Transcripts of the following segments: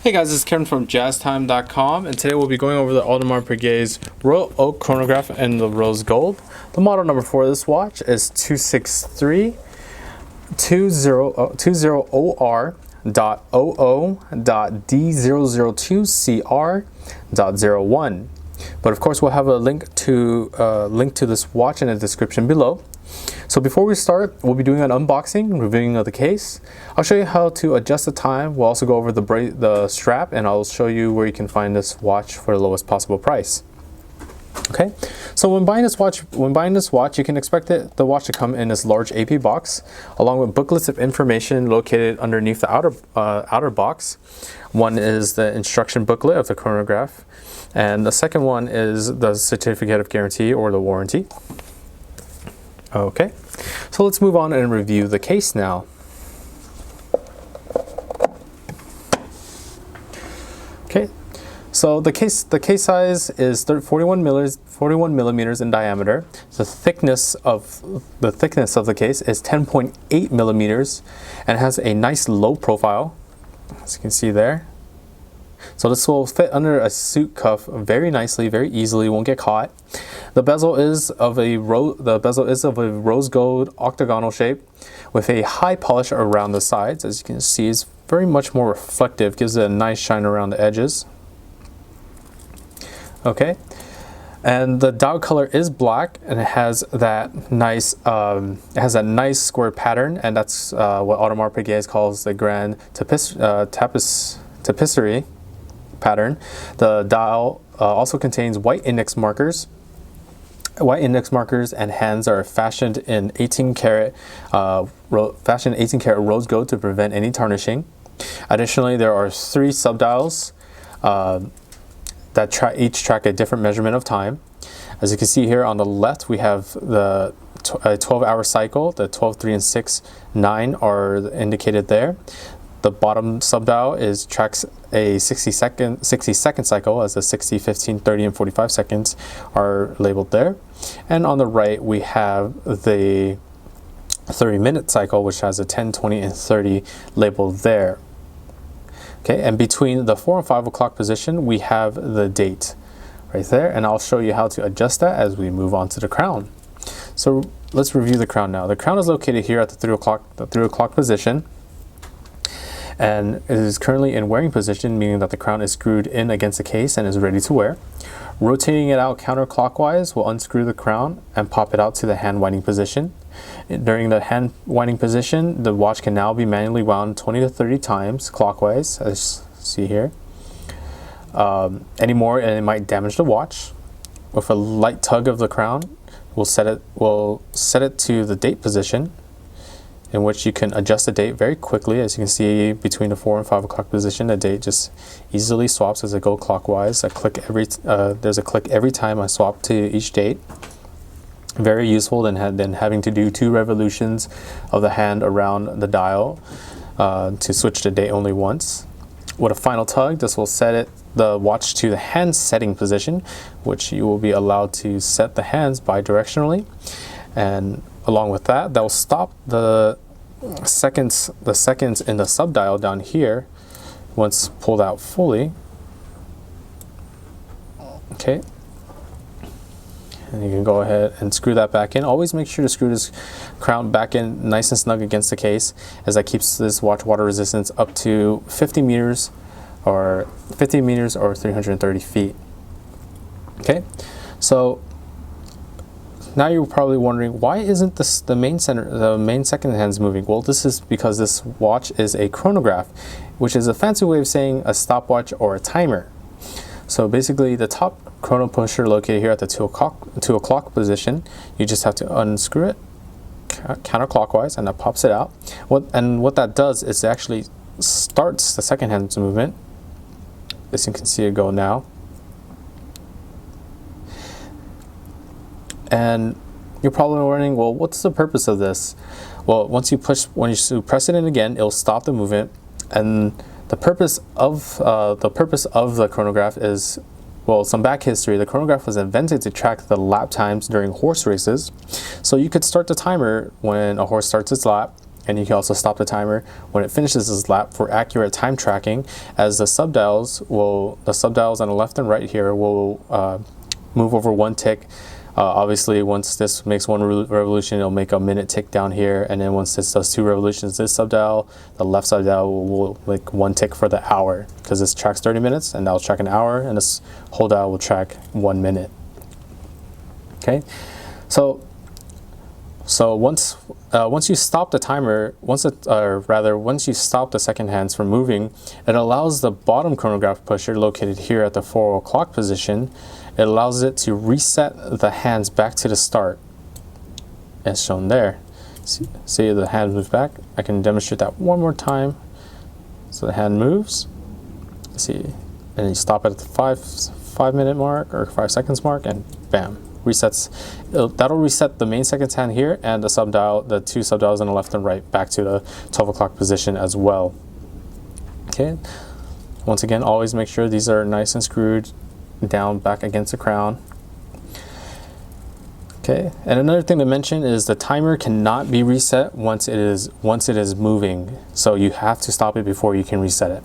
Hey guys, it's Kevin from JazTime.com, and today we'll be going over the Audemars Piguet's Royal Oak Chronograph in the Rose Gold. The model number for this watch is 26320.00.D002CR.01. But of course, we'll have a link to this watch in the description below. So before we start, we'll be doing an unboxing, reviewing of the case. I'll show you how to adjust the time. We'll also go over the strap, and I'll show you where you can find this watch for the lowest possible price. Okay, so when buying this watch, you can expect the watch to come in this large AP box, along with booklets of information located underneath the outer box. One is the instruction booklet of the chronograph, and the second one is the certificate of guarantee or the warranty. Okay, so let's move on and review the case now. Okay, so the case size is 41 millimeters in diameter. The thickness of the case is 10.8 millimeters, and has a nice low profile, as you can see there. So this will fit under a suit cuff very nicely, very easily, won't get caught. The bezel is of a rose gold octagonal shape with a high polish around the sides. As you can see, it's very much more reflective, gives it a nice shine around the edges. Okay, and the dial color is black, and it has that nice square pattern, and that's what Audemars Piguet calls the grand tapisserie pattern. The dial also contains white index markers. And hands are fashioned in 18 karat rose gold to prevent any tarnishing. Additionally, there are 3 subdials that each track a different measurement of time. As you can see here on the left, we have the 12-hour cycle. The 12, 3, and 6, 9 are indicated there. The bottom subdial tracks a 60-second cycle, as the 60, 15, 30, and 45 seconds are labeled there. And on the right, we have the 30-minute cycle, which has a 10, 20, and 30 labeled there. Okay, and between the 4 and 5 o'clock position, we have the date right there, and I'll show you how to adjust that as we move on to the crown. So let's review the crown now. The crown is located here at the 3 o'clock position, and it is currently in wearing position, meaning that the crown is screwed in against the case and is ready to wear. Rotating it out counterclockwise will unscrew the crown and pop it out to the hand winding position. During the hand winding position, the watch can now be manually wound 20 to 30 times clockwise, as you see here. Any more and it might damage the watch. With a light tug of the crown, we'll set it to the date position, in which you can adjust the date very quickly. As you can see, between the 4 and 5 o'clock position, the date just easily swaps as I go clockwise. There's a click every time I swap to each date. Very useful than having to do 2 revolutions of the hand around the dial to switch the date only once. With a final tug, this will set the watch to the hand setting position, which you will be allowed to set the hands bidirectionally. And along with that, will stop the seconds in the subdial down here once pulled out fully. Okay, and you can go ahead and screw that back in. Always make sure to screw this crown back in nice and snug against the case, as that keeps this watch water resistance up to 50 meters or 330 feet. Okay, so now you're probably wondering, why isn't the main second hands moving? Well, this is because this watch is a chronograph, which is a fancy way of saying a stopwatch or a timer. So basically, the top chrono pusher located here at the 2 o'clock position, you just have to unscrew it counterclockwise, and that pops it out. What that does is it actually starts the second hand's movement. As you can see it go now. And you're probably wondering, well, what's the purpose of this? Well, when you press it in again, it'll stop the movement. And the purpose of the chronograph is, well, some back history. The chronograph was invented to track the lap times during horse races. So you could start the timer when a horse starts its lap, And you can also stop the timer when it finishes this lap for accurate time tracking, as the subdials on the left and right here will move over 1 tick. Obviously, once this makes 1 revolution, it'll make a minute tick down here, and then once this does 2 revolutions, this subdial, the left subdial will make 1 tick for the hour, because this tracks 30 minutes, and that'll track an hour, and this whole dial will track 1 minute. Okay, so once you stop the timer, once you stop the second hands from moving, it allows the bottom chronograph pusher located here at the 4 o'clock position. It allows it to reset the hands back to the start, as shown there. See the hand moves back. I can demonstrate that one more time. So the hand moves. See, and you stop at the 5 minute mark or 5 seconds mark, and bam, resets. That'll reset the main seconds hand here and the 2 subdials on the left and right back to the 12 o'clock position as well. Okay. Once again, always make sure these are nice and screwed down back against the crown. Okay, and another thing to mention is the timer cannot be reset once it is moving, so you have to stop it before you can reset it.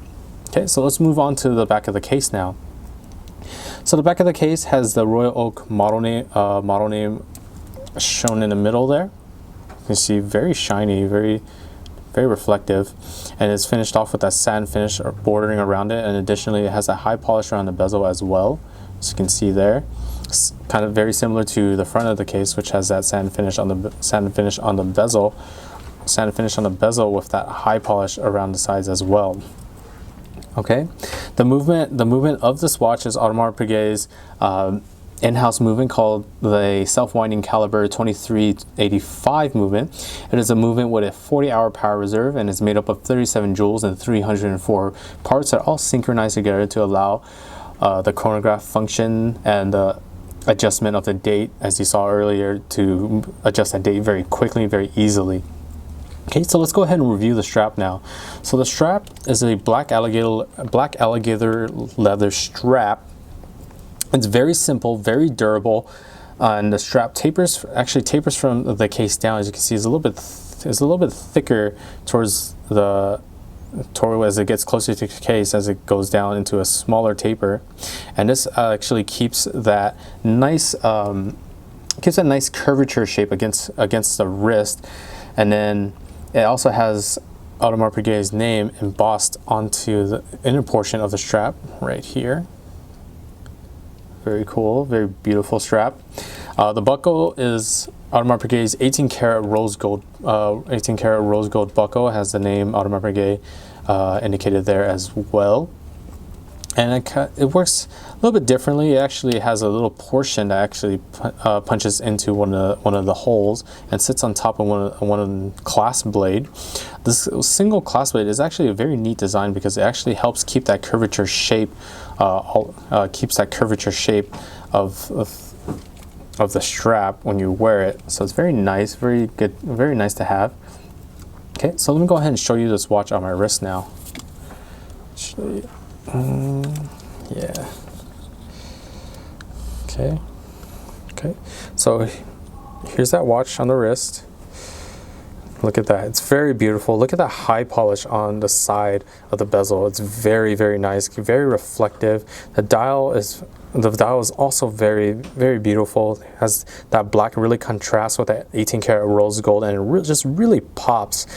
Okay, so let's move on to the back of the case now. So the back of the case has the Royal Oak model name shown in the middle there. You can see very shiny, very reflective, and it's finished off with that satin finish or bordering around it, and additionally it has a high polish around the bezel as well, as you can see there. It's kind of very similar to the front of the case, which has that satin finish on the bezel with that high polish around the sides as well. Okay, the movement of this watch is Audemars Piguet's in-house movement called the self-winding caliber 2385 movement. It is a movement with a 40-hour power reserve, and is made up of 37 jewels and 304 parts that all synchronize together to allow the chronograph function and the adjustment of the date, as you saw earlier, to adjust that date very quickly, very easily. Okay, so let's go ahead and review the strap now. So the strap is a black alligator leather strap. It's very simple, very durable, and the strap actually tapers from the case down. As you can see, it's a little bit thicker as it gets closer to the case, as it goes down into a smaller taper, and this actually keeps that nice curvature shape against the wrist, and then it also has Audemars Piguet's name embossed onto the inner portion of the strap right here. Very cool, very beautiful strap. The buckle is Audemars Piguet's 18-karat rose gold buckle. It has the name Audemars Piguet indicated there as well. And it works a little bit differently. It actually has a little portion that actually punches into one of the holes and sits on top of one of the clasp blade. This single clasp blade is actually a very neat design, because it actually helps keep that curvature shape, of the strap when you wear it. So it's very nice, very good, very nice to have. Okay, so let me go ahead and show you this watch on my wrist now. Show you. Yeah. Okay. So here's that watch on the wrist. Look at that. It's very beautiful. Look at that high polish on the side of the bezel. It's very, very nice, very reflective. The dial is also very, very beautiful. It has that black, really contrasts with that 18-karat rose gold, and it just really pops.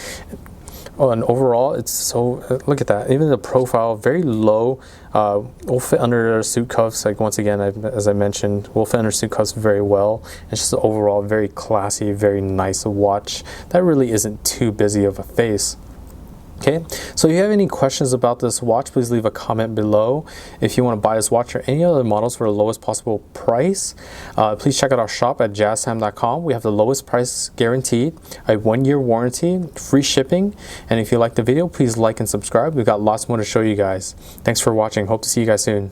Oh, and overall, it's so, look at that. Even the profile, very low, will fit under suit cuffs. Like, once again, as I mentioned, will fit under suit cuffs very well. It's just overall very classy, very nice watch that really isn't too busy of a face. Okay, so if you have any questions about this watch, please leave a comment below. If you want to buy this watch or any other models for the lowest possible price, please check out our shop at JazTime.com. We have the lowest price guaranteed, a 1-year warranty, free shipping, and if you like the video, please like and subscribe. We've got lots more to show you guys. Thanks for watching. Hope to see you guys soon.